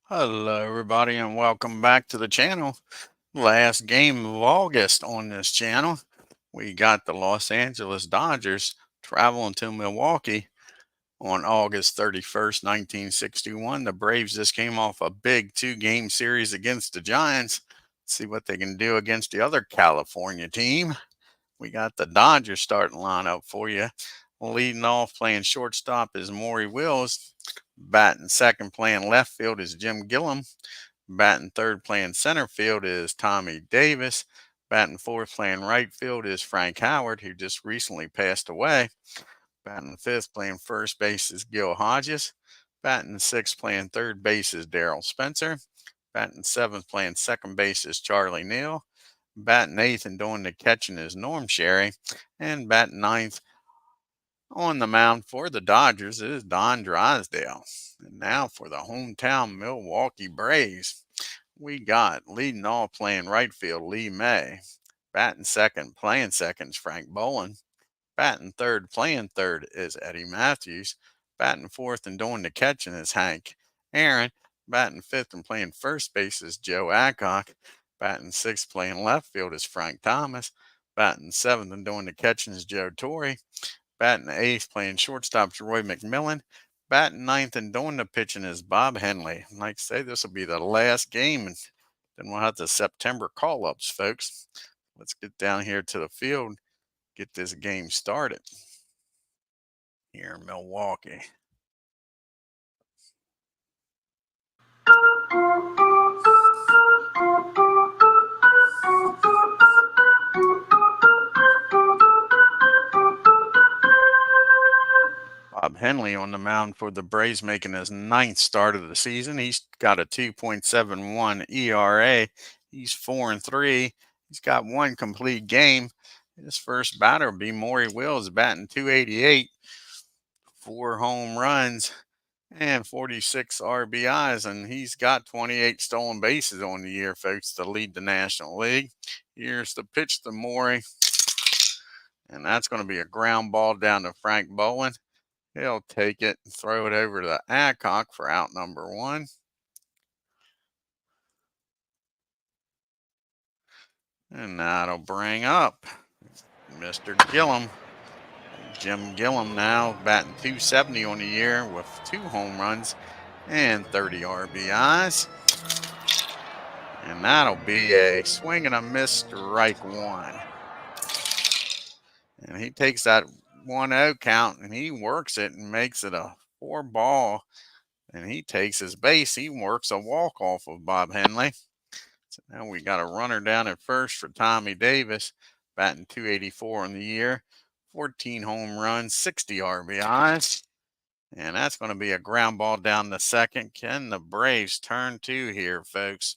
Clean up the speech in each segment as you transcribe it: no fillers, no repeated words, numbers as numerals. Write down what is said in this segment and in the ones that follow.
Hello, everybody, and welcome back to the channel. Last game of August on this channel, we got the Los Angeles Dodgers traveling to Milwaukee on August 31st, 1961. The Braves just came off a big two-game series against the Giants. Let's see what they can do against the other California team. We got the Dodgers starting lineup for you. Leading off playing shortstop is Maury Wills. Batting second playing left field is Jim Gillum. Batting third playing center field is Tommy Davis. Batting fourth playing right field is Frank Howard, who just recently passed away. Batting fifth playing first base is Gil Hodges. Batting sixth playing third base is Darrell Spencer. Batting seventh playing second base is Charlie Neal. Batting eighth and doing the catching is Norm Sherry. And batting ninth on the mound for the Dodgers is Don Drysdale. And now for the hometown Milwaukee Braves, we got leading off playing right field Lee May. Batting second, playing second is Frank Boland. Batting third, playing third is Eddie Matthews. Batting fourth and doing the catching is Hank Aaron. Batting fifth and playing first base is Joe Adcock. Batting sixth, playing left field is Frank Thomas. Batting seventh and doing the catching is Joe Torre. Batting eighth, playing shortstop is Roy McMillan. Batting ninth and doing the pitching is Bob Henley. Like I say, this will be the last game, and then we'll have the September call-ups, folks. Let's get down here to the field, get this game started here in Milwaukee. Bob Henley on the mound for the Braves, making his ninth start of the season. He's got a 2.71 ERA. He's 4-3. He's got one complete game. His first batter will be Maury Wills, batting 288, 4 home runs, and 46 RBIs, and he's got 28 stolen bases on the year, folks, to lead the National League. Here's the pitch to Maury, and that's going to be a ground ball down to Frank Boland. He'll take it and throw it over to Adcock for out number one. And that'll bring up Mr. Gillum. Jim Gillum now batting 270 on the year with 2 home runs and 30 RBIs. And that'll be a swing and a miss, strike one. And he takes that 1-0 count and he works it and makes it a 4-ball. And he takes his base. He works a walk off of Bob Henley. So now we got a runner down at first for Tommy Davis, batting 284 on the year, 14 home runs, 60 RBIs. And that's going to be a ground ball down the second. Can the Braves turn two here, folks?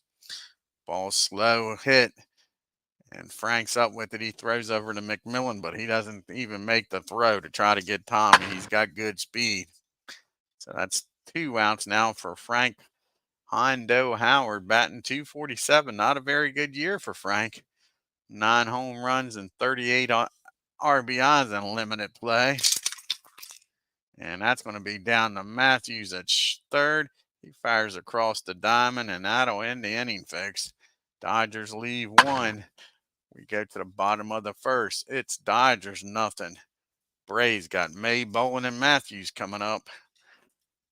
Ball slow hit. And Frank's up with it. He throws over to McMillan, but he doesn't even make the throw to try to get Tommy. He's got good speed. So that's 2 outs now for Frank Hondo Howard, batting 247. Not a very good year for Frank. 9 home runs and 38 RBIs in limited play. And that's going to be down to Matthews at third. He fires across the diamond, and that'll end the inning, folks. Dodgers leave 1. We go to the bottom of the first. It's Dodgers nothing. Braves got May, Bowen, and Matthews coming up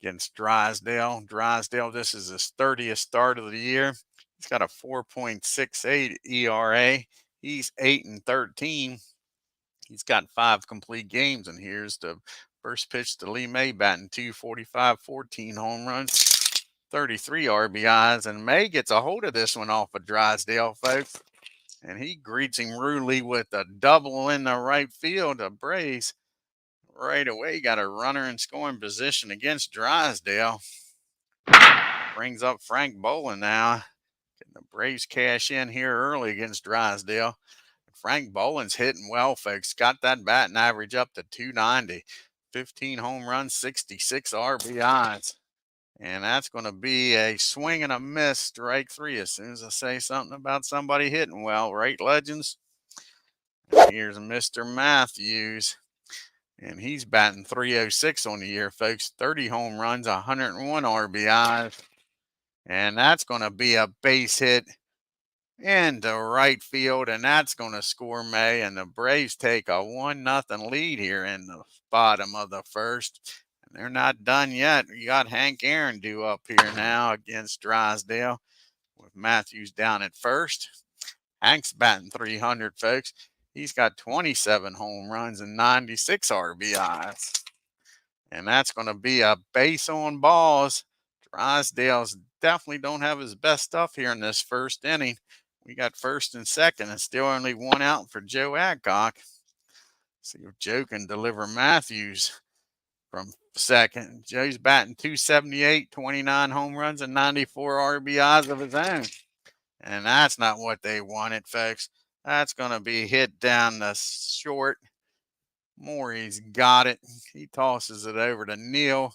against Drysdale. Drysdale, this is his 30th start of the year. He's got a 4.68 ERA. He's 8-13. He's got 5 complete games, and here's the first pitch to Lee May, batting 245, 14 home runs, 33 RBIs, and May gets a hold of this one off of Drysdale, folks. And he greets him rudely with a double in the right field. The Braves right away got a runner in scoring position against Drysdale. Brings up Frank Boland now. Can the Braves cash in here early against Drysdale? Frank Boland's hitting well, folks. Got that batting average up to 290. 15 home runs, 66 RBIs. And that's going to be a swing and a miss, strike 3. As soon as I say something about somebody hitting well, right, legends? Here's Mr. Matthews. And he's batting 306 on the year, folks. 30 home runs, 101 RBIs. And that's going to be a base hit into right field, and that's going to score May, and the Braves take a 1-0 lead here in the bottom of the first. And they're not done yet. You got Hank Aaron due up here now against Drysdale with Matthews down at first. Hank's batting 300, folks. He's got 27 home runs and 96 RBIs. And that's going to be a base on balls. Drysdale's definitely don't have his best stuff here in this first inning. We got first and second and still only one out for Joe Adcock. See if Joe can deliver Matthews from second. Joe's batting 278, 29 home runs and 94 RBIs of his own. And that's not what they wanted, folks. That's going to be hit down the short. Maury's got it. He tosses it over to Neal.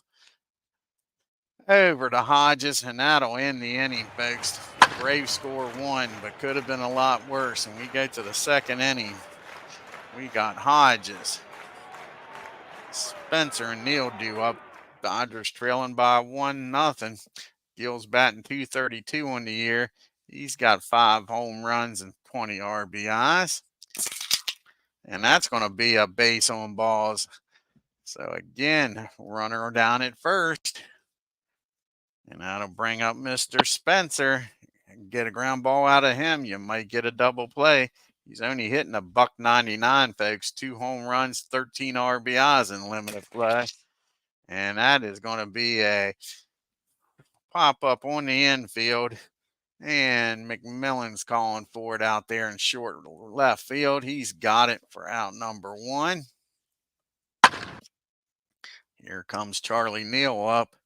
Over to Hodges, and that'll end the inning, folks. The Braves score 1, but could have been a lot worse. And we go to the second inning. We got Hodges, Spencer, and Neal due up. Dodgers trailing by 1-0. Gill's batting 232 on the year. He's got 5 home runs and 20 RBIs. And that's going to be a base on balls. So again, runner down at first. And that'll bring up Mr. Spencer. Get a ground ball out of him, you might get a double play. He's only hitting a $199, folks. 2 home runs, 13 RBIs in limited play. And that is going to be a pop-up on the infield. And McMillan's calling for it out there in short left field. He's got it for out number 1. Here comes Charlie Neal up,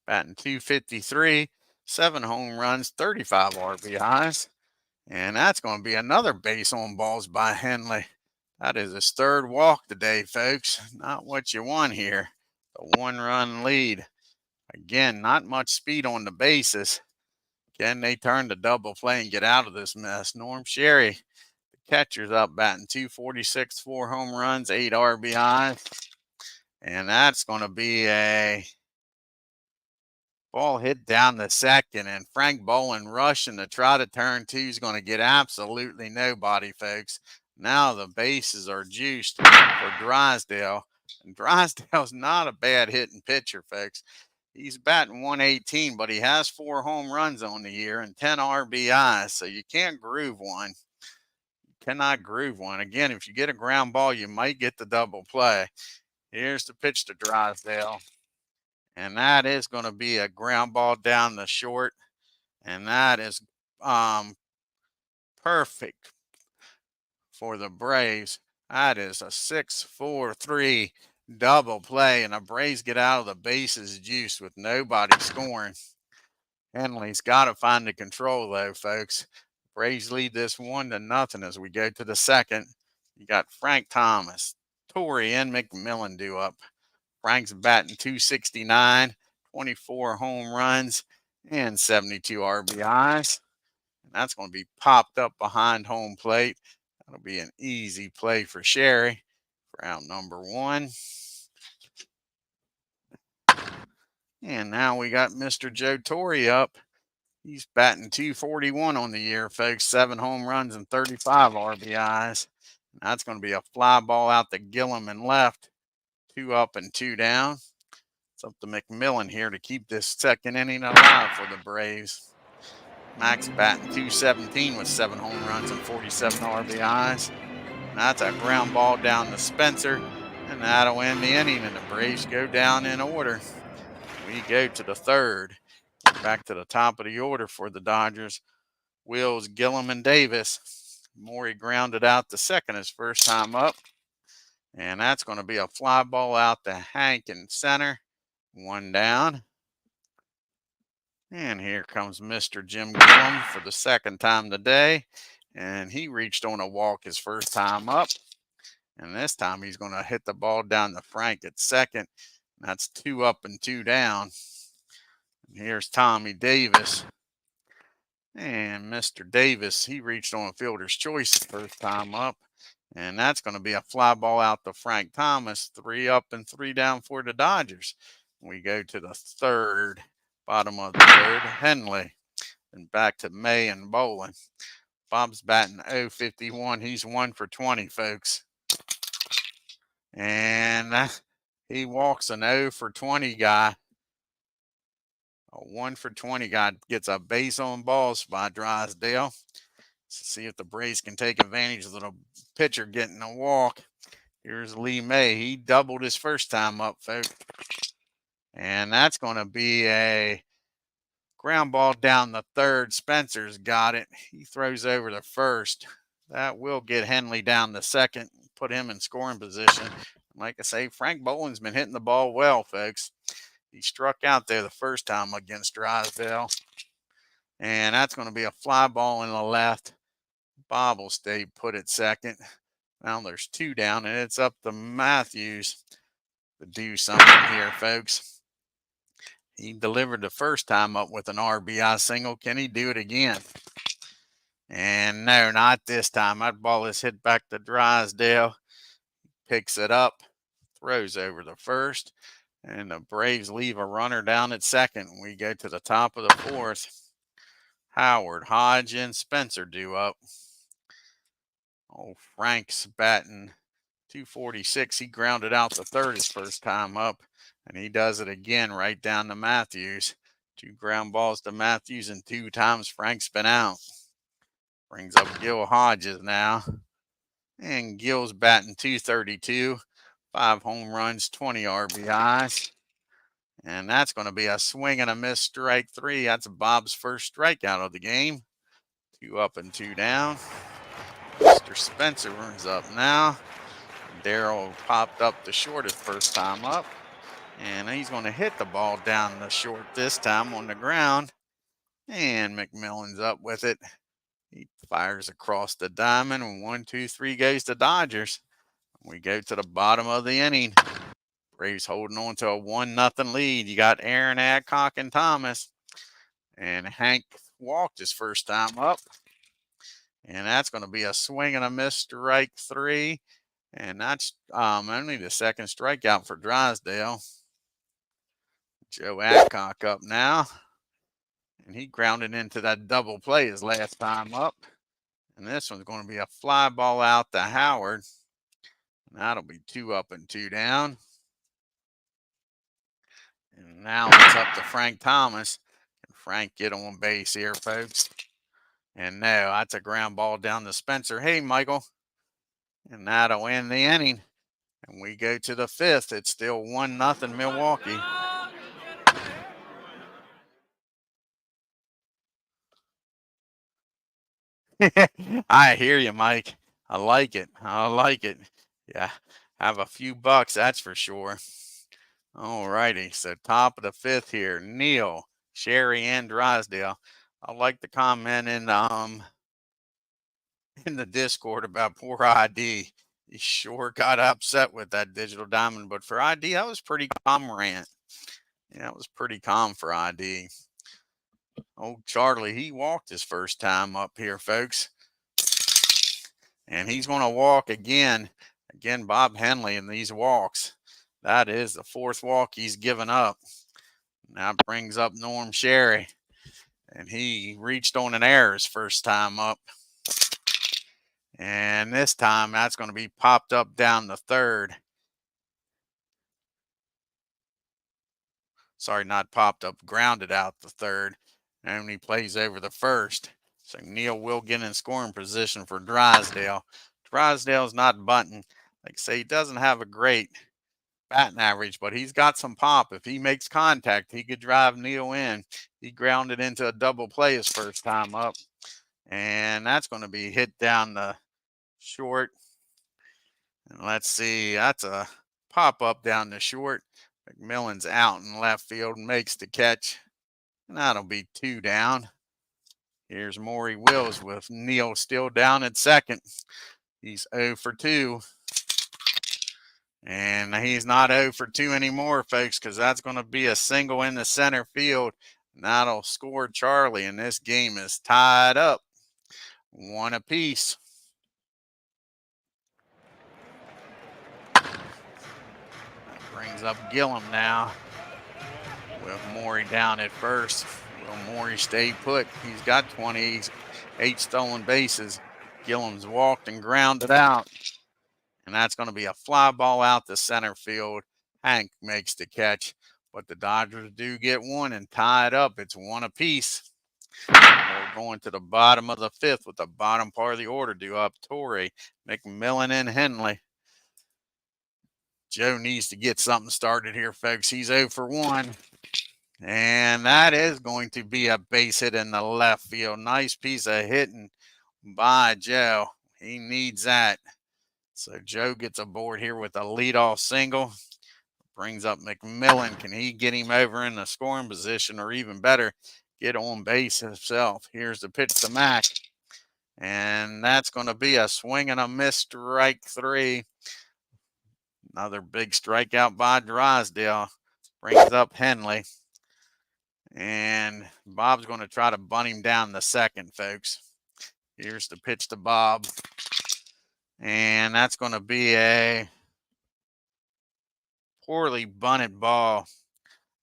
batting 253, 7 home runs, 35 RBIs. And that's going to be another base on balls by Henley. That is his 3rd walk today, folks. Not what you want here. The 1-run lead. Again, not much speed on the bases. Can they turn the double play and get out of this mess? Norm Sherry, the catcher's up, batting 246, 4 home runs, 8 RBIs. And that's going to be a ball hit down the second, and Frank Bolin rushing to try to turn 2 is going to get absolutely nobody, folks. Now the bases are juiced for Drysdale. And Drysdale's not a bad hitting pitcher, folks. He's batting 118, but he has 4 home runs on the year and 10 RBIs, so you can't groove one. You cannot groove one. Again, if you get a ground ball, you might get the double play. Here's the pitch to Drysdale. And that is going to be a ground ball down the short. And that is perfect for the Braves. That is a 6-4-3 double play. And the Braves get out of the bases juiced with nobody scoring. Henley's got to find the control, though, folks. Braves lead this 1-0 as we go to the second. You got Frank Thomas, Torrey, and McMillan due up. Frank's batting 269, 24 home runs, and 72 RBIs. And that's going to be popped up behind home plate. That'll be an easy play for Sherry for out number 1. And now we got Mr. Joe Torrey up. He's batting 241 on the year, folks. 7 home runs and 35 RBIs. And that's going to be a fly ball out to Gillum and left. 2 up and 2 down. It's up to McMillan here to keep this second inning alive for the Braves. Max batting 217 with 7 home runs and 47 RBIs. And that's a ground ball down to Spencer. And that'll end the inning, and the Braves go down in order. We go to the 3rd. Back to the top of the order for the Dodgers. Wills, Gillum, and Davis. Maury grounded out the second his first time up. And that's going to be a fly ball out to Hank in center. 1 down. And here comes Mr. Jim Gillum for the second time today. And he reached on a walk his first time up. And this time he's going to hit the ball down to Frank at second. That's 2 up and 2 down. And here's Tommy Davis. And Mr. Davis, he reached on a fielder's choice the first time up. And that's going to be a fly ball out to Frank Thomas. 3 up and 3 down for the Dodgers. We go to the 3rd, bottom of the 3rd, Henley. And back to May and bowling. Bob's batting .051. He's 1 for 20, folks. And he walks an 0 for 20 guy. A 1 for 20 guy gets a base on balls by Drysdale. See if the Braves can take advantage of the pitcher getting a walk. Here's Lee May. He doubled his first time up, folks. And that's going to be a ground ball down the third. Spencer's got it. He throws over the first. That will get Henley down the second, put him in scoring position. Like I say, Frank Boland's been hitting the ball well, folks. He struck out there the first time against Drysdale. And that's going to be a fly ball in the left. Bob will stay put at second. Now there's 2 down, and it's up to Matthews to do something here, folks. He delivered the first time up with an RBI single. Can he do it again? And no, not this time. That ball is hit back to Drysdale. Picks it up, throws over the first, and the Braves leave a runner down at second. We go to the top of the 4th. Howard, Hodge, and Spencer due up. Oh, Frank's batting .246. He grounded out the third his first time up, and he does it again right down to Matthews. 2 ground balls to Matthews, and 2 times Frank's been out. Brings up Gil Hodges now. And Gil's batting .232. 5 home runs, 20 RBIs. And that's going to be a swing and a miss, strike 3. That's Bob's first strikeout of the game. 2 up and 2 down. Mr. Spencer runs up now. Darryl popped up the short his first time up. And he's going to hit the ball down the short this time on the ground. And McMillan's up with it. He fires across the diamond, and 1, 2, 3 goes to Dodgers. We go to the bottom of the inning. Braves holding on to a 1-0 lead. You got Aaron, Adcock, and Thomas. And Hank walked his first time up. And that's going to be a swing and a miss, strike 3. And that's only the second strikeout for Drysdale. Joe Adcock up now. And he grounded into that double play his last time up. And this one's going to be a fly ball out to Howard. And that'll be 2 up and 2 down. And now it's up to Frank Thomas. Can Frank get on base here, folks? And no, that's a ground ball down to Spencer. Hey, Michael. And that'll end the inning. And we go to the 5th. It's still 1-0 Milwaukee. I hear you, Mike. I like it. I like it. Yeah, have a few bucks, that's for sure. All righty, so top of the 5th here. Neal, Sherry, and Drysdale. I'd like to comment in the Discord about poor ID. He sure got upset with that digital diamond, but for ID, that was pretty calm rant. Yeah, it was pretty calm for ID. Oh, Charlie, he walked his first time up here, folks. And he's going to walk again. Again, Bob Henley in these walks. That is the 4th walk he's given up. Now brings up Norm Sherry. And he reached on an error his first time up. And this time that's going to be popped up down the 3rd. Sorry, not popped up, grounded out the 3rd. And he plays over the 1st. So Neal will get in scoring position for Drysdale. Drysdale's not bunting. Like I say, he doesn't have a great batting average, but he's got some pop. If he makes contact, he could drive Neal in. He grounded into a double play his first time up. And that's going to be hit down the short. And let's see, that's a pop up down the short. McMillan's out in left field and makes the catch. And that'll be 2 down. Here's Maury Wills with Neal still down at second. He's 0 for 2. And he's not 0 for 2 anymore, folks, because that's going to be a single in the center field. And that'll score Charlie. And this game is tied up 1 apiece. That brings up Gillum now with Maury down at first Will Morey stayed put. He's got 28 stolen bases. Gillum's walked and grounded out. And that's going to be a fly ball out to center field. Hank makes the catch, but the Dodgers do get one and tie it up. It's one apiece. We're going to the bottom of the fifth with the bottom part of the order due up. Torrey, McMillan, and Henley. Joe needs to get something started here, folks. He's 0 for 1. And that is going to be a base hit in the left field. Nice piece of hitting by Joe. He needs that. So Joe gets aboard here with a leadoff single. Brings up McMillan. Can he get him over in the scoring position, or even better, get on base himself? Here's the pitch to Mac. And that's going to be a swing and a miss, strike 3. Another big strikeout by Drysdale. Brings up Henley. And Bob's going to try to bunt him down the second, folks. Here's the pitch to Bob. And that's going to be a poorly bunted ball.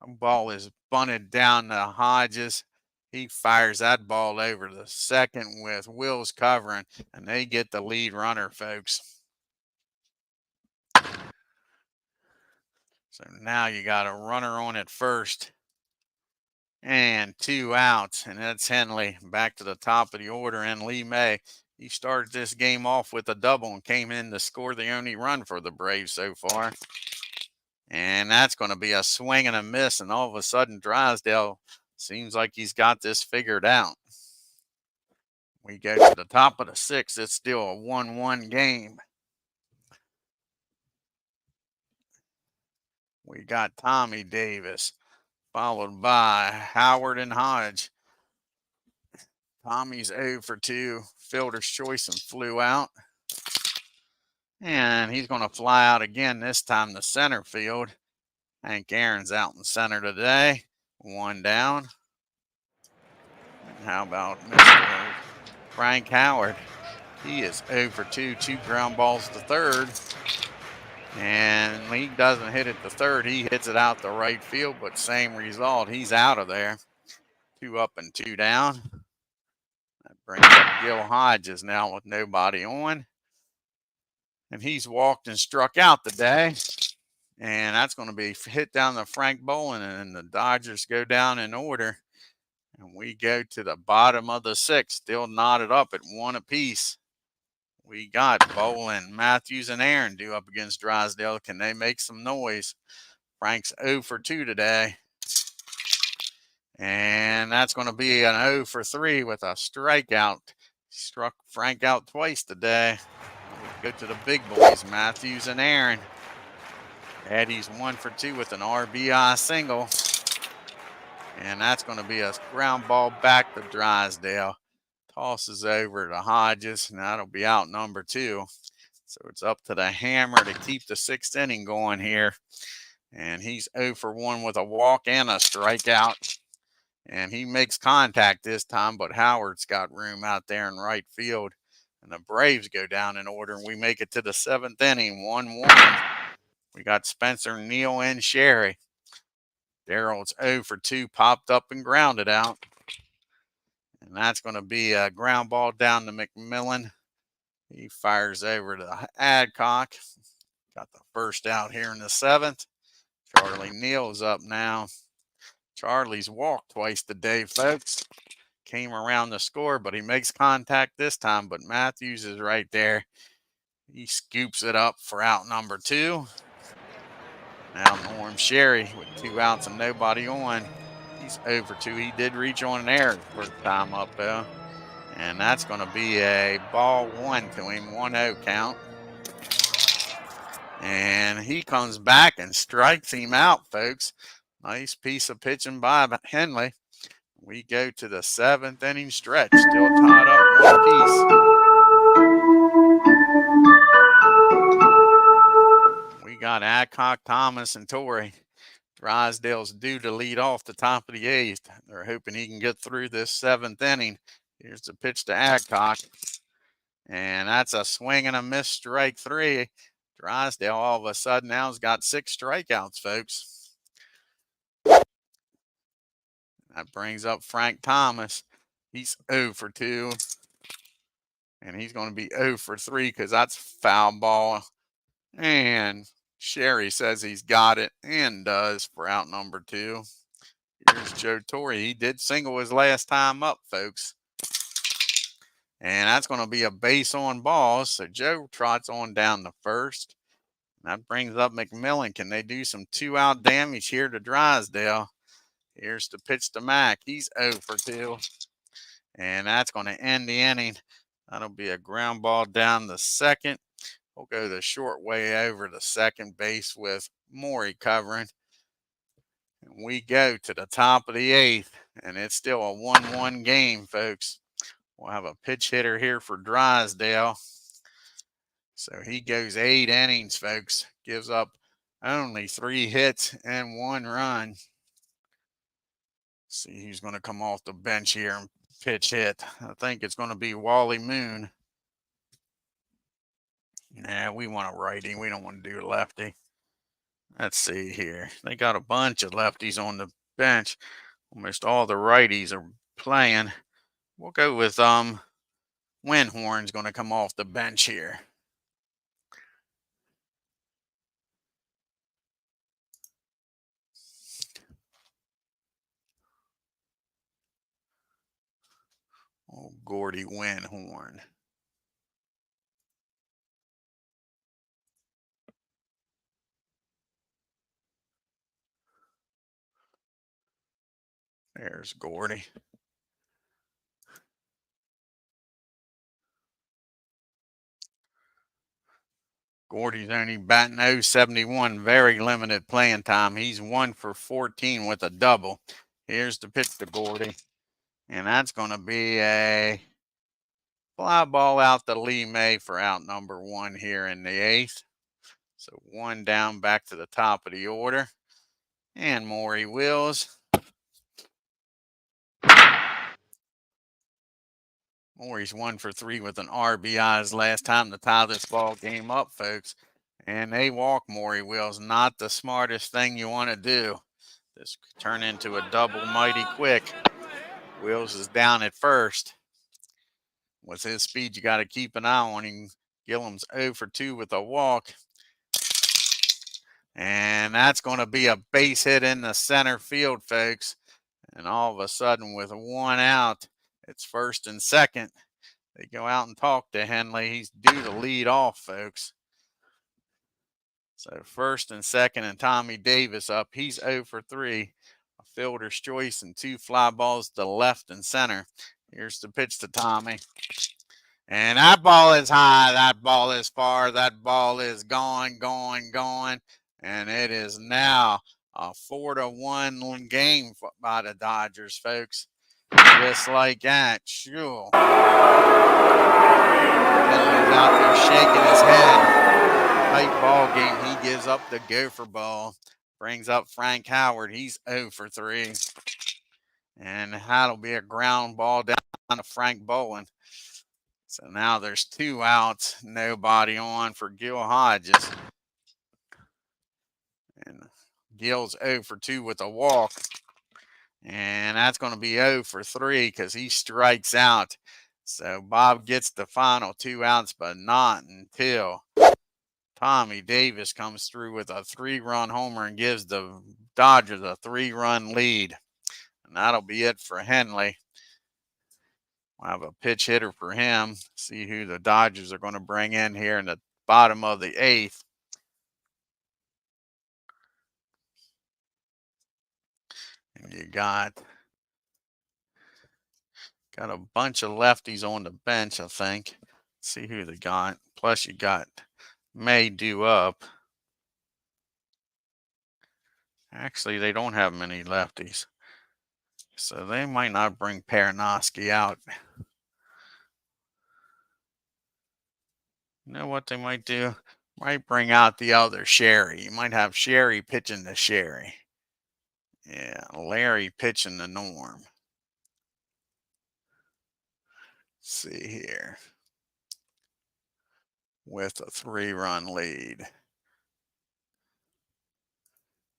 The ball is bunted down to Hodges. He fires that ball over the second with Wills covering, and they get the lead runner, folks. So now you got a runner on at first and 2 outs, and that's Henley back to the top of the order. And Lee May, he started this game off with a double and came in to score the only run for the Braves so far. And that's going to be a swing and a miss, and all of a sudden Drysdale seems like he's got this figured out. We go to the top of the 6th. It's still a 1-1 game. We got Tommy Davis, followed by Howard and Hodge. Tommy's 0 for 2, fielder's choice, and flew out. And he's going to fly out again, this time to center field. Hank Aaron's out in center today. 1 down. And how about Mr. Frank Howard? He is 0 for 2, 2 ground balls to third. And he doesn't hit it to third. He hits it out to right field, but same result. He's out of there. 2 up and 2 down. That brings up Gil Hodges now with nobody on. And he's walked and struck out today. And that's going to be hit down to Frank Bolin, and the Dodgers go down in order. And we go to the bottom of the 6th, still knotted up at 1 apiece. We got Bolin, Matthews, and Aaron due up against Drysdale. Can they make some noise? Frank's 0 for 2 today. And that's going to be an 0 for 3 with a strikeout. Struck Frank out twice today. We go to the big boys, Matthews and Aaron. Eddie's 1 for 2 with an RBI single. And that's going to be a ground ball back to Drysdale. Tosses over to Hodges, and that'll be out number 2. So it's up to the hammer to keep the 6th inning going here. And he's 0 for 1 with a walk and a strikeout. And he makes contact this time, but Howard's got room out there in right field. And the Braves go down in order, and we make it to the 7th inning, 1-1. We got Spencer, Neal, and Sherry. Darrell's 0 for 2, popped up and grounded out. And that's going to be a ground ball down to McMillan. He fires over to Adcock. Got the first out here in the 7th. Charlie Neal's up now. Charlie's walked twice today, folks. Came around the score, but he makes contact this time. But Matthews is right there. He scoops it up for out number 2. Now Norm Sherry with 2 outs and nobody on. He's 0 for 2. He did reach on an error first time up, though. And that's going to be a ball 1 to him, 1-0 count. And he comes back and strikes him out, folks. Nice piece of pitching by Henley. We go to the 7th inning stretch, still tied up 1 apiece. We got Adcock, Thomas, and Torrey. Drysdale's due to lead off the top of the 8th. They're hoping he can get through this 7th inning. Here's the pitch to Adcock. And that's a swing and a miss, strike 3. Drysdale all of a sudden now has got 6 strikeouts, folks. That brings up Frank Thomas. He's 0 for 2. And he's going to be 0 for 3 because that's foul ball. And Sherry says he's got it and does for out number 2. Here's Joe Torre. He did single his last time up, folks. And that's going to be a base on balls. So Joe trots on down the first. That brings up McMillan. Can they do some 2-out damage here to Drysdale? Here's the pitch to Mack. He's 0 for 2. And that's going to end the inning. That'll be a ground ball down the second. We'll go the short way over to second base with Morey covering. And we go to the top of the 8th. And it's still a 1-1 game, folks. We'll have a pitch hitter here for Drysdale. So he goes 8 innings, folks. Gives up only 3 hits and 1 run. See who's going to come off the bench here and pitch hit. I think it's going to be Wally Moon. Nah, we want a righty. We don't want to do lefty. Let's see here. They got a bunch of lefties on the bench. Almost all the righties are playing. We'll go with Winhorn's going to come off the bench here. Oh, Gordy Winhorn. There's Gordy. Gordy's only batting .071, very limited playing time. He's 1 for 14 with a double. Here's the pitch to Gordy. And that's going to be a fly ball out to Lee May for out number 1 here in the 8th. So 1 down, back to the top of the order. And Maury Wills. Maury's 1 for 3 with an RBI his last time to tie this ball game up, folks. And they walk Maury Wills. Not the smartest thing you want to do. This could turn into a double mighty quick. Wills is down at first. With his speed, you got to keep an eye on him. Gillum's 0 for 2 with a walk. And that's going to be a base hit in the center field, folks. And all of a sudden, with 1 out, it's first and second. They go out and talk to Henley. He's due to lead off, folks. So first and second, and Tommy Davis up. He's 0 for 3. A fielder's choice and 2 fly balls to left and center. Here's the pitch to Tommy. And that ball is high. That ball is far. That ball is going. And it is now a 4-1 game by the Dodgers, folks. Just like that. Sure. He's out there shaking his head. Tight ball game. He gives up the gopher ball. Brings up Frank Howard. He's 0 for 3. And that'll be a ground ball down to Frank Bowen. So now there's 2 outs. Nobody on for Gil Hodges. And Gil's 0 for 2 with a walk. And that's going to be 0 for 3 because he strikes out. So Bob gets the final 2 outs, but not until Tommy Davis comes through with a 3-run homer and gives the Dodgers a 3-run lead. And that'll be it for Henley. We'll have a pitch hitter for him. See who the Dodgers are going to bring in here in the bottom of the 8th. And you got a bunch of lefties on the bench, I think. See who they got. Plus you got May due up. Actually, they don't have many lefties. So they might not bring Paranoski out. You know what they might do? Might bring out the other Sherry. You might have Sherry pitching to Sherry. Yeah, Larry pitching to Norm. Let's see here. With a 3-run lead.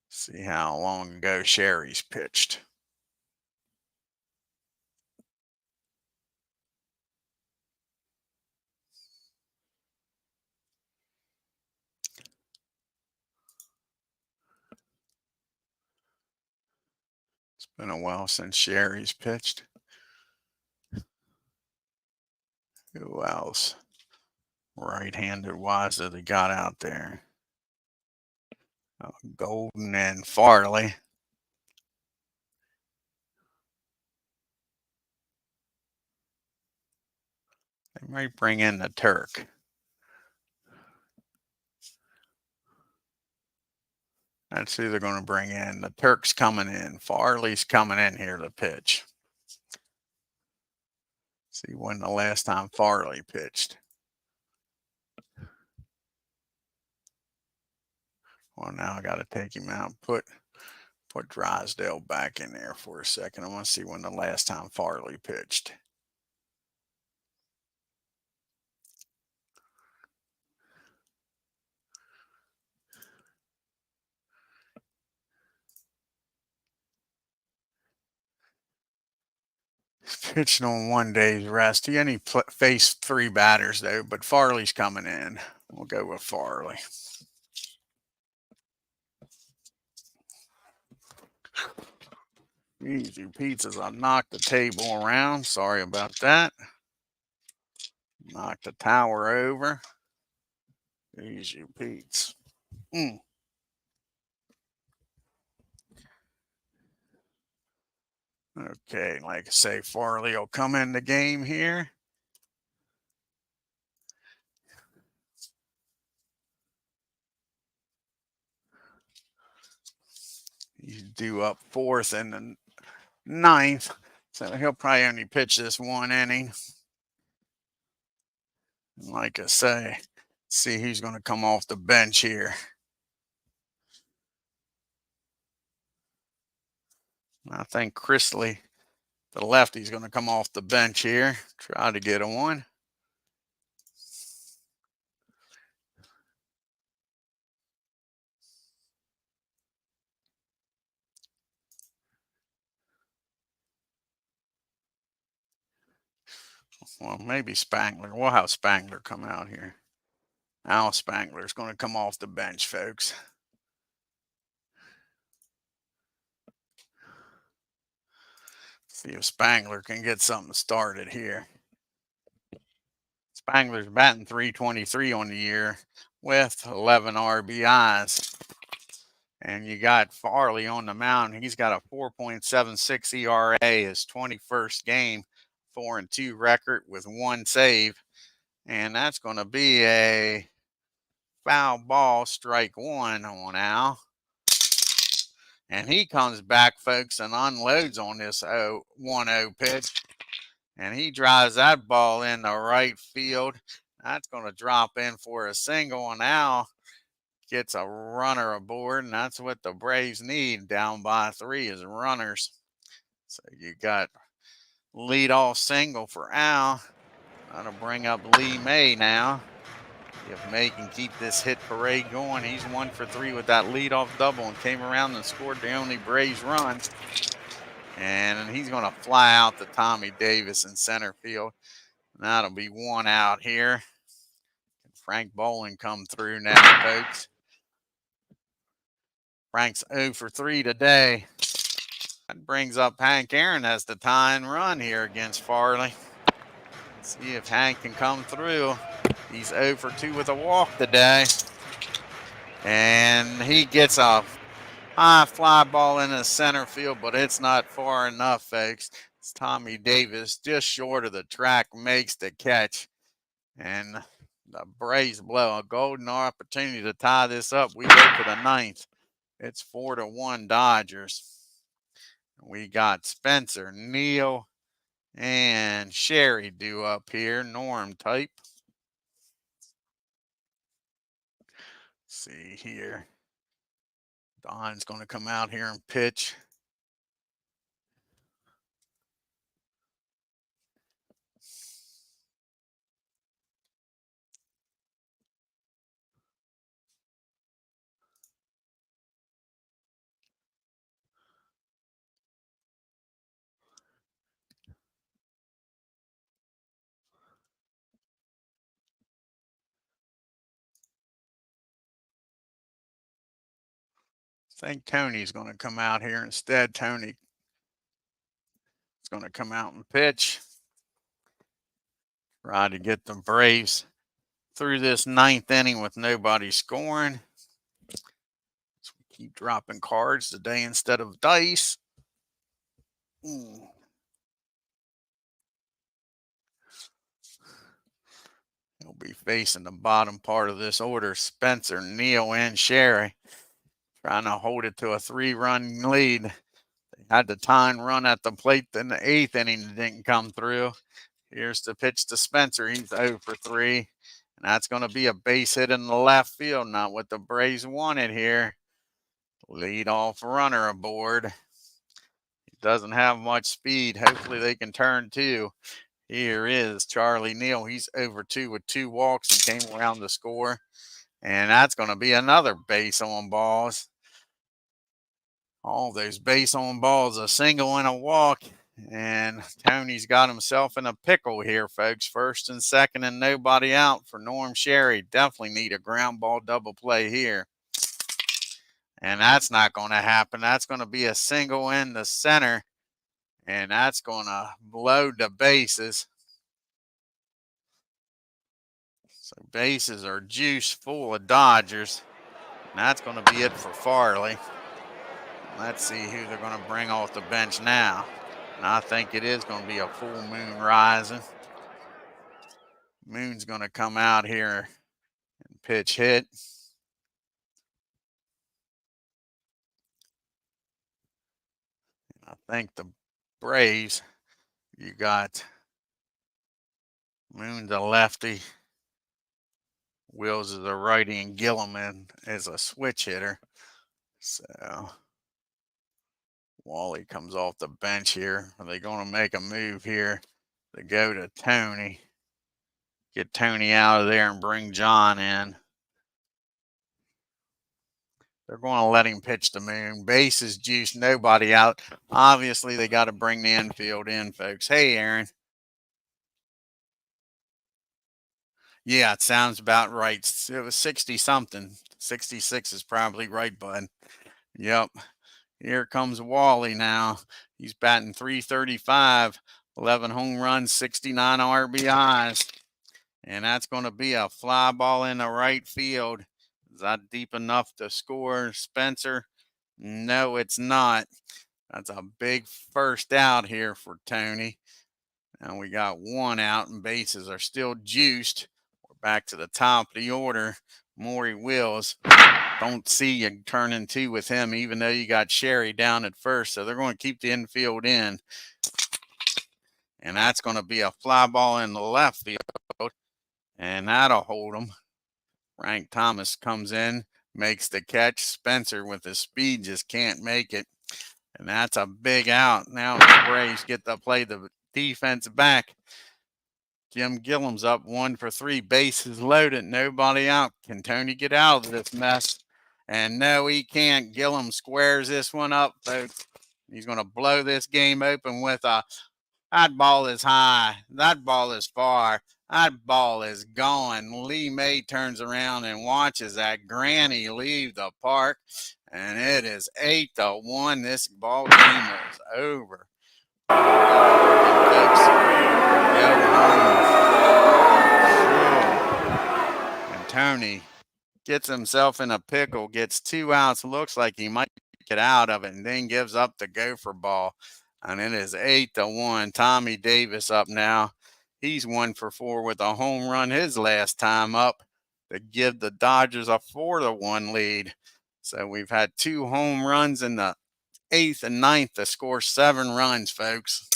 See how long ago Sherry's pitched. It's been a while since Sherry's pitched. Who else? Right-handed wise that he got out there. Golden and Farley. They might bring in the Turk. That's who they're going to bring in. The Turk's coming in. Farley's coming in here to pitch. See when the last time Farley pitched. Well, now I got to take him out. Put Drysdale back in there for a second. I want to see when the last time Farley pitched. Pitching on 1 day's rest. He only faced 3 batters, though, but Farley's coming in. We'll go with Farley. Easy pizzas. I knocked the table around. Sorry about that. Knocked the tower over. Easy Pete's. Okay, like I say, Farley will come in the game here. He's due up 4th and the 9th, so he'll probably only pitch this 1 inning. And like I say, see who's going to come off the bench here. I think Chrisley, the lefty's going to come off the bench here. Try to get a 1. Well, maybe Spangler. We'll have Spangler come out here. Al Spangler's going to come off the bench, folks. See if Spangler can get something started here. Spangler's batting .323 on the year with 11 RBIs. And you got Farley on the mound. He's got a 4.76 ERA, his 21st game, 4-2 record with 1 save. And that's going to be a foul ball, strike 1 on Al. And he comes back, folks, and unloads on this 1-0 pitch. And he drives that ball in the right field. That's going to drop in for a single. And Al gets a runner aboard, and that's what the Braves need down by 3 is runners. So you got leadoff single for Al. That'll bring up Lee May now. If May can keep this hit parade going, he's 1 for 3 with that leadoff double and came around and scored the only Braves run. And he's going to fly out to Tommy Davis in center field. That'll be 1 out here. Frank Bowling come through now, folks. Frank's 0 for 3 today. That brings up Hank Aaron as the tying run here against Farley. Let's see if Hank can come through. He's 0 for 2 with a walk today. And he gets a high fly ball in the center field, but it's not far enough, folks. It's Tommy Davis just short of the track, makes the catch. And the Braves blow a golden opportunity to tie this up. We go to the 9th. It's 4-1 Dodgers. We got Spencer, Neal, and Sherry due up here, Norm type. Let's see here. Don's going to come out here and pitch. I think Tony's going to come out here instead. Tony going to come out and pitch. Try to get the Braves through this 9th inning with nobody scoring. So we keep dropping cards today instead of dice. He'll be facing the bottom part of this order. Spencer, Neal, and Sherry trying to hold it to a 3-run lead. They had the tying run at the plate in the 8th inning that didn't come through. Here's the pitch to Spencer. He's 0 for 3. And that's going to be a base hit in the left field. Not what the Braves wanted here. Lead-off runner aboard. He doesn't have much speed. Hopefully they can turn 2. Here is Charlie Neal. He's over 2 with 2 walks and came around to score. And that's going to be another base on balls. All those base on balls, a single and a walk. And Tony's got himself in a pickle here, folks. 1st and 2nd and nobody out for Norm Sherry. Definitely need a ground ball double play here. And that's not going to happen. That's going to be a single in the center. And that's going to load the bases. So bases are juice full of Dodgers. And that's going to be it for Farley. Let's see who they're going to bring off the bench now. And I think it is going to be a full moon rising. Moon's going to come out here and pitch hit. I think the Braves, you got Moon the lefty, Wills is a righty, and Gilliman is a switch hitter. So Wally comes off the bench here. Are they going to make a move here to go to Tony? Get Tony out of there and bring John in. They're going to let him pitch the Moon. Bases juice, nobody out. Obviously, they got to bring the infield in, folks. Hey, Aaron. Yeah, it sounds about right. It was 60-something. 66 is probably right, bud. Yep. Here comes Wally now. He's batting .335, 11 home runs, 69 RBIs. And that's going to be a fly ball in the right field. Is that deep enough to score, Spencer? No, it's not. That's a big first out here for Tony. And we got 1 out, and bases are still juiced. We're back to the top of the order. Maury Wills. Don't see you turning 2 with him, even though you got Sherry down at first. So they're going to keep the infield in. And that's going to be a fly ball in the left field. And that'll hold them. Frank Thomas comes in, makes the catch. Spencer with his speed just can't make it. And that's a big out. Now the Braves get to play the defense back. Jim Gilliam's up 1 for 3. Bases loaded. Nobody out. Can Tony get out of this mess? And no, he can't. Gilliam squares this one up, folks. He's going to blow this game open with a, that ball is high. That ball is far. That ball is gone. Lee May turns around and watches that granny leave the park. And it is 8-1. This ball game is over. And Tony gets himself in a pickle, gets 2 outs, looks like he might get out of it, and then gives up the gopher ball. And it is 8-1. Tommy Davis up now. He's 1 for 4 with a home run his last time up to give the Dodgers a 4-1 lead. So we've had 2 home runs in the 8th and 9th to score 7 runs, folks.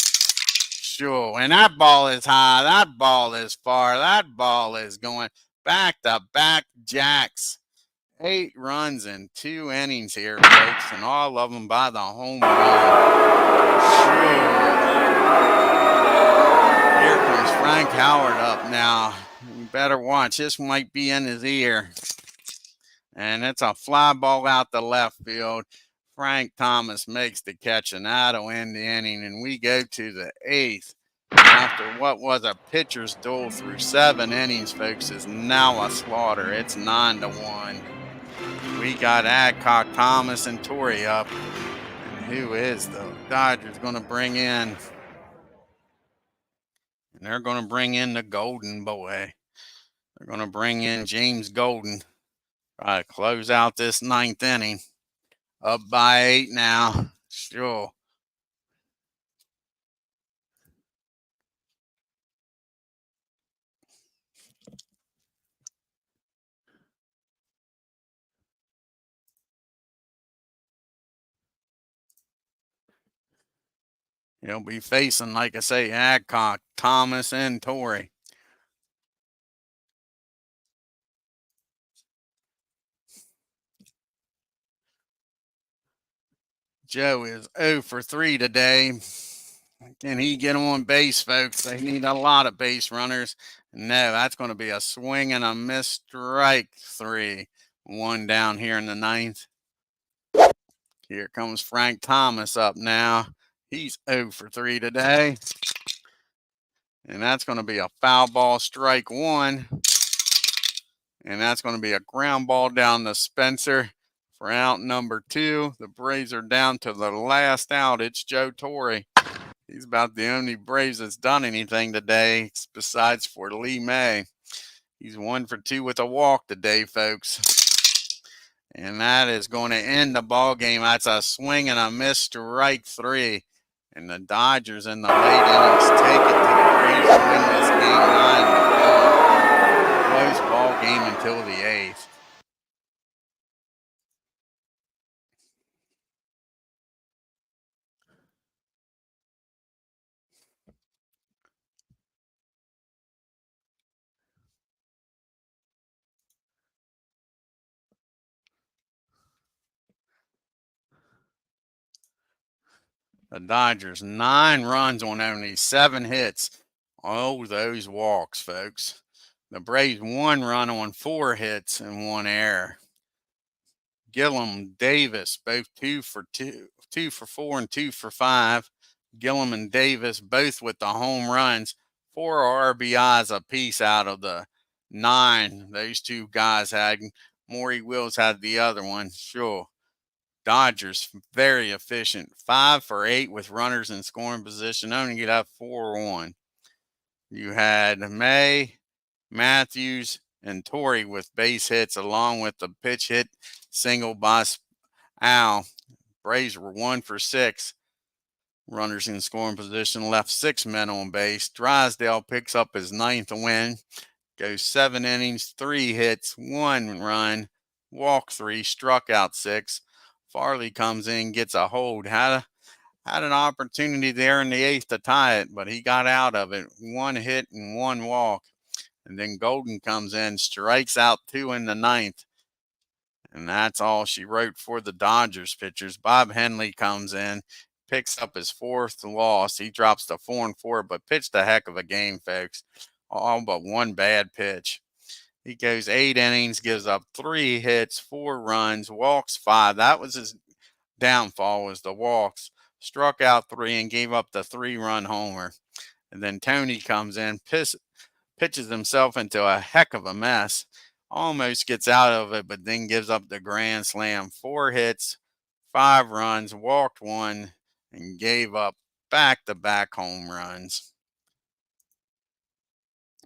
Sure. And that ball is high. That ball is far. That ball is going back-to-back jacks. 8 runs in 2 innings here, folks, and all of them by the home run. Sure. Here comes Frank Howard up now. You better watch. This might be in his ear. And it's a fly ball out the left field. Frank Thomas makes the catch, and that'll end the inning. And we go to the 8th. After what was a pitcher's duel through 7 innings, folks, is now a slaughter. It's 9-1. We got Adcock, Thomas, and Torrey up. And who is the Dodgers going to bring in? And they're going to bring in the Golden boy. They're going to bring in James Golden. Try to close out this 9th inning. Up by 8 now. Sure. He'll be facing, like I say, Adcock, Thomas, and Torrey. Joe is 0 for 3 today. Can he get on base, folks? They need a lot of base runners. No, that's going to be a swing and a miss, strike 3. 1 down here in the 9th. Here comes Frank Thomas up now. He's 0 for 3 today. And that's going to be a foul ball, strike 1. And that's going to be a ground ball down to Spencer for out number 2. The Braves are down to the last out. It's Joe Torre. He's about the only Braves that's done anything today besides for Lee May. He's 1 for 2 with a walk today, folks. And that is going to end the ball game. That's a swing and a miss, strike 3. And the Dodgers in the late innings take it to the Braves to win this game 9-4. Close ball game until the 8th. The Dodgers, 9 runs on only 7 hits. Oh, those walks, folks. The Braves, 1 run on 4 hits and 1 error. Gillum, Davis, both 2 for 2, 2 for 4 and 2 for 5. Gillum and Davis both with the home runs. 4 RBIs apiece out of the 9 those 2 guys had. Maury Wills had the other one, sure. Dodgers, very efficient. 5 for 8 with runners in scoring position. Only get up 4 on. You had May, Matthews, and Torrey with base hits, along with the pitch hit single by Al. Braves were 1 for 6. Runners in scoring position, left 6 men on base. Drysdale picks up his 9th win. Goes 7 innings, 3 hits, 1 run, walk 3, struck out 6. Farley comes in, gets a hold. Had an opportunity there in the 8th to tie it, but he got out of it. 1 hit and 1 walk. And then Golden comes in, strikes out 2 in the 9th. And that's all she wrote for the Dodgers pitchers. Bob Henley comes in, picks up his 4th loss. He drops to 4-4, but pitched a heck of a game, folks. All but 1 bad pitch. He goes 8 innings, gives up 3 hits, 4 runs, walks 5. That was his downfall, was the walks. Struck out 3 and gave up the 3-run homer. And then Tony comes in, pitches himself into a heck of a mess. Almost gets out of it, but then gives up the grand slam. 4 hits, 5 runs, walked 1, and gave up back-to-back home runs.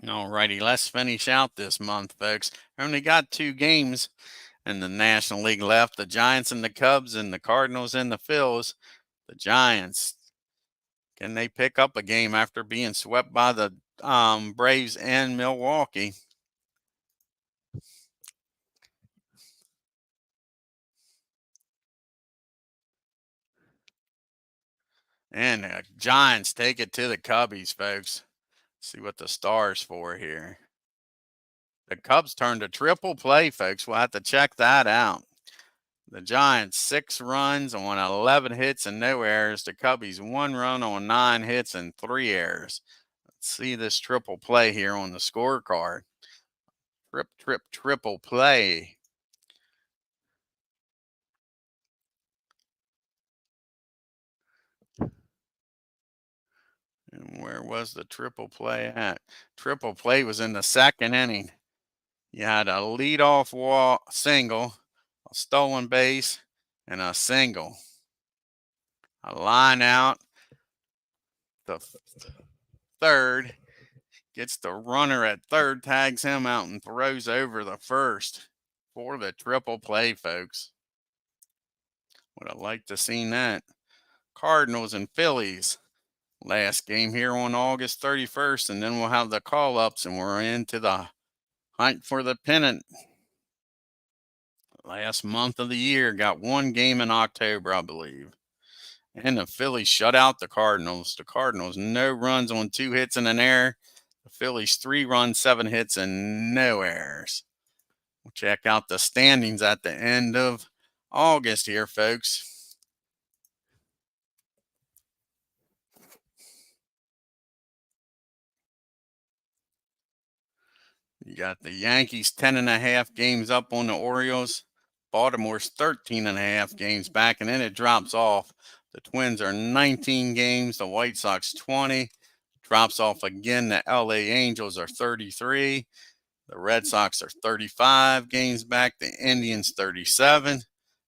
Alrighty, let's finish out this month, folks. Only got 2 games in the National League left. The Giants and the Cubs and the Cardinals and the Phils. The Giants, can they pick up a game after being swept by the Braves and Milwaukee? And the Giants take it to the Cubbies, folks. See what the Stars for here. The Cubs turned a triple play, folks. We'll have to check that out. The Giants, 6 runs on 11 hits and no errors. The Cubbies, 1 run on 9 hits and 3 errors. Let's see this triple play here on the scorecard. Triple play. And where was the triple play at? Triple play was in the 2nd inning. You had a leadoff single, a stolen base, and a single. A line out, the 3rd, gets the runner at third, tags him out, and throws over the first for the triple play, folks. Would have liked to seen that. Cardinals and Phillies. Last game here on August 31st, and then we'll have the call-ups, and we're into the hunt for the pennant. Last month of the year, got one game in October, I believe. And the Phillies shut out the Cardinals. The Cardinals, no runs on 2 hits and an error. The Phillies, 3 runs, 7 hits, and no errors. We'll check out the standings at the end of August here, folks. You got the Yankees 10.5 games up on the Orioles. Baltimore's 13.5 games back, and then it drops off. The Twins are 19 games. The White Sox 20. Drops off again. The LA Angels are 33. The Red Sox are 35 games back. The Indians 37.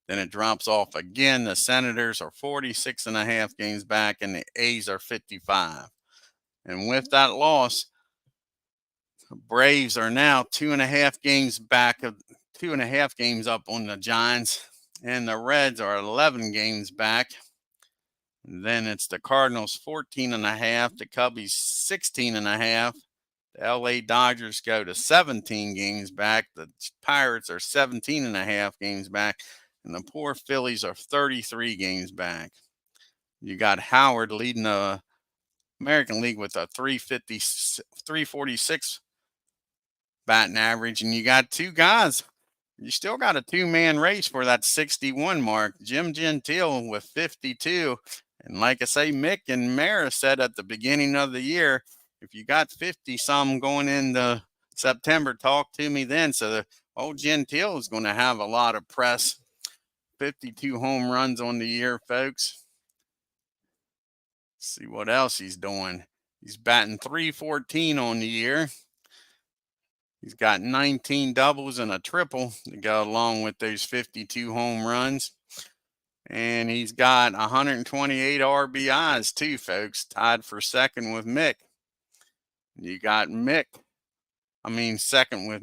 Then it drops off again. The Senators are 46.5 games back, and the A's are 55. And with that loss, Braves are now 2.5 games back of 2.5 games up on the Giants, and the Reds are 11 games back. And then it's the Cardinals 14.5, the Cubbies 16.5. The LA Dodgers go to 17 games back. The Pirates are 17.5 games back, and the poor Phillies are 33 games back. You got Howard leading the American League with a 346 batting average, and you got 2 guys. You still got a 2-man race for that 61 mark. Jim Gentile with 52. And like I say, Mick and Mara said at the beginning of the year, if you got 50-some going into September, talk to me then. So the old Gentile is going to have a lot of press. 52 home runs on the year, folks. Let's see what else he's doing. He's batting .314 on the year. He's got 19 doubles and a triple to go along with those 52 home runs. And he's got 128 RBIs too, folks, tied for second with Mick. You got second with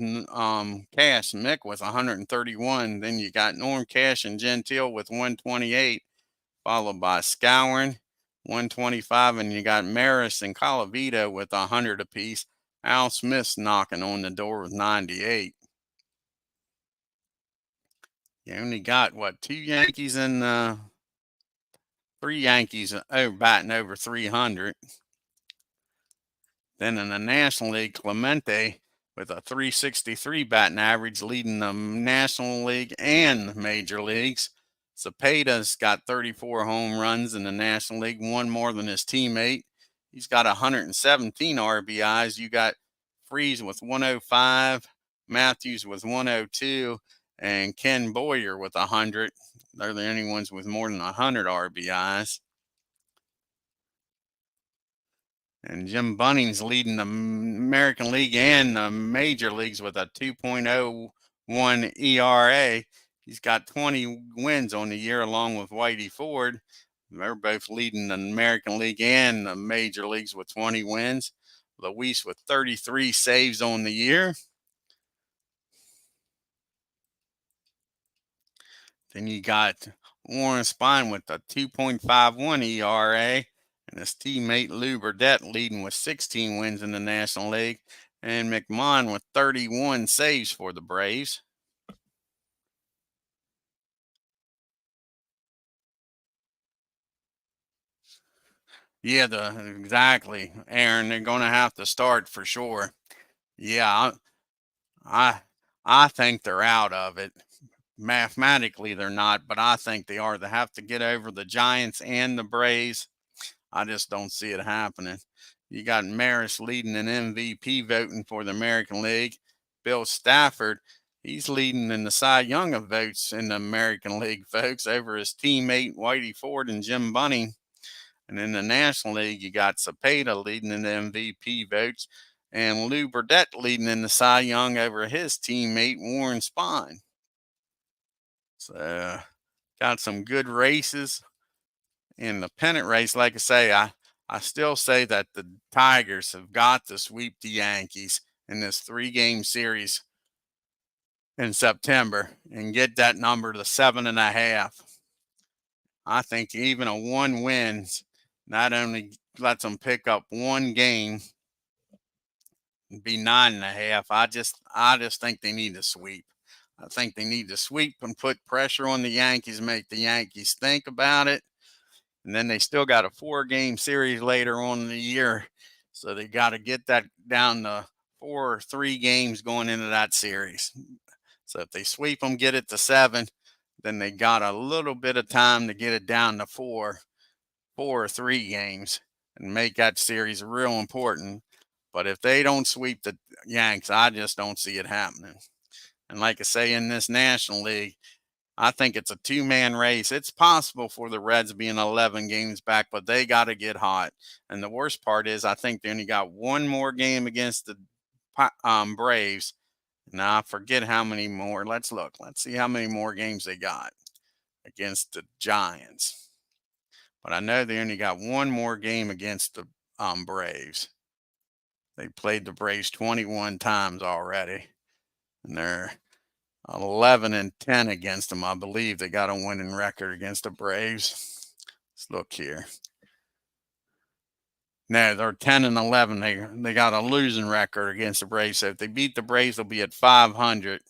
Cash, Mick with 131. Then you got Norm Cash and Gentile with 128, followed by Scourin, 125, and you got Maris and Colavito with 100 apiece. Al Smith's knocking on the door with 98. You only got, 2 Yankees and 3 Yankees batting over 300. Then in the National League, Clemente with a 363 batting average, leading the National League and Major Leagues. Cepeda's got 34 home runs in the National League, one more than his teammate. He's got 117 RBIs. You got Freese with 105, Matthews with 102, and Ken Boyer with 100. They're the only ones with more than 100 RBIs. And Jim Bunning's leading the American League and the Major Leagues with a 2.01 ERA. He's got 20 wins on the year along with Whitey Ford. They're both leading the American League and the Major Leagues with 20 wins. Luis with 33 saves on the year. Then you got Warren Spahn with a 2.51 ERA. And his teammate Lou Burdette leading with 16 wins in the National League. And McMahon with 31 saves for the Braves. Yeah, exactly, Aaron. They're going to have to start for sure. Yeah, I think they're out of it. Mathematically, they're not, but I think they are. They have to get over the Giants and the Braves. I just don't see it happening. You got Maris leading in MVP voting for the American League. Bill Stafford, he's leading in the Cy Young of votes in the American League, folks, over his teammate Whitey Ford and Jim Bunning. And in the National League, you got Cepeda leading in the MVP votes and Lou Burdette leading in the Cy Young over his teammate Warren Spahn. So got some good races in the pennant race. Like I say, I still say that the Tigers have got to sweep the Yankees in this 3-game series in September and get that number to 7.5. I think even a 1 win not only lets them pick up 1 game and be 9.5. I just think they need to sweep. I think they need to sweep and put pressure on the Yankees, make the Yankees think about it. And then they still got a 4-game series later on in the year. So they got to get that down to 4 or 3 games going into that series. So if they sweep them, get it to 7, then they got a little bit of time to get it down to 4 or 3 games and make that series real important. But if they don't sweep the Yanks, I just don't see it happening. And like I say, in this National League, I think it's a 2-man race. It's possible for the Reds being 11 games back, but they got to get hot. And the worst part is I think they only got 1 more game against the Braves. Now, I forget how many more. Let's look. Let's see how many more games they got against the Giants. But I know they only got 1 more game against the Braves. They played the Braves 21 times already. And they're 11-10 against them. I believe they got a winning record against the Braves. Let's look here. No, they're 10-11. They got a losing record against the Braves. So if they beat the Braves, they'll be at 500.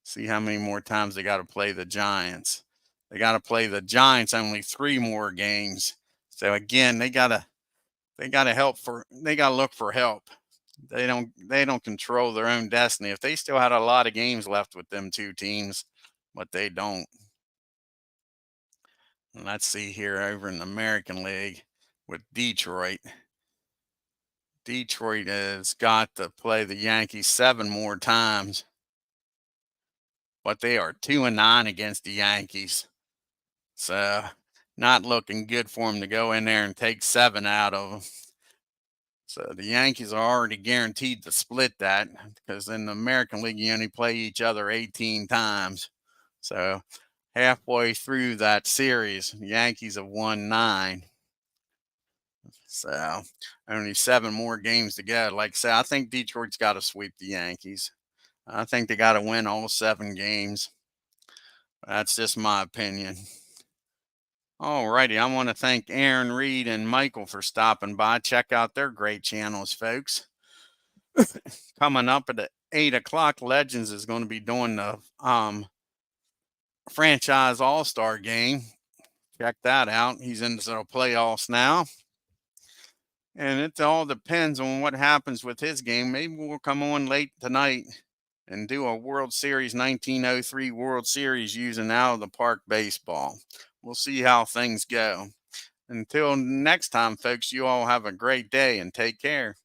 See how many more times they got to play the Giants. They got to play the Giants only 3 more games. So again, they got to look for help. They don't control their own destiny. If they still had a lot of games left with them 2 teams, but they don't. And let's see here over in the American League with Detroit. Detroit has got to play the Yankees 7 more times, but they are 2-9 against the Yankees. So not looking good for them to go in there and take 7 out of them. So the Yankees are already guaranteed to split that because in the American League, you only play each other 18 times. So halfway through that series, the Yankees have won 9. So only 7 more games to go. Like I said, I think Detroit's got to sweep the Yankees. I think they got to win all 7 games. That's just my opinion. Alrighty, I want to thank Aaron, Reed, and Michael for stopping by. Check out their great channels, folks. Coming up at 8 o'clock, Legends is going to be doing the franchise all-star game. Check that out. He's into the playoffs now. And it all depends on what happens with his game. Maybe we'll come on late tonight and do a World Series 1903 World Series using out of the park baseball. We'll see how things go. Until next time, folks, you all have a great day and take care.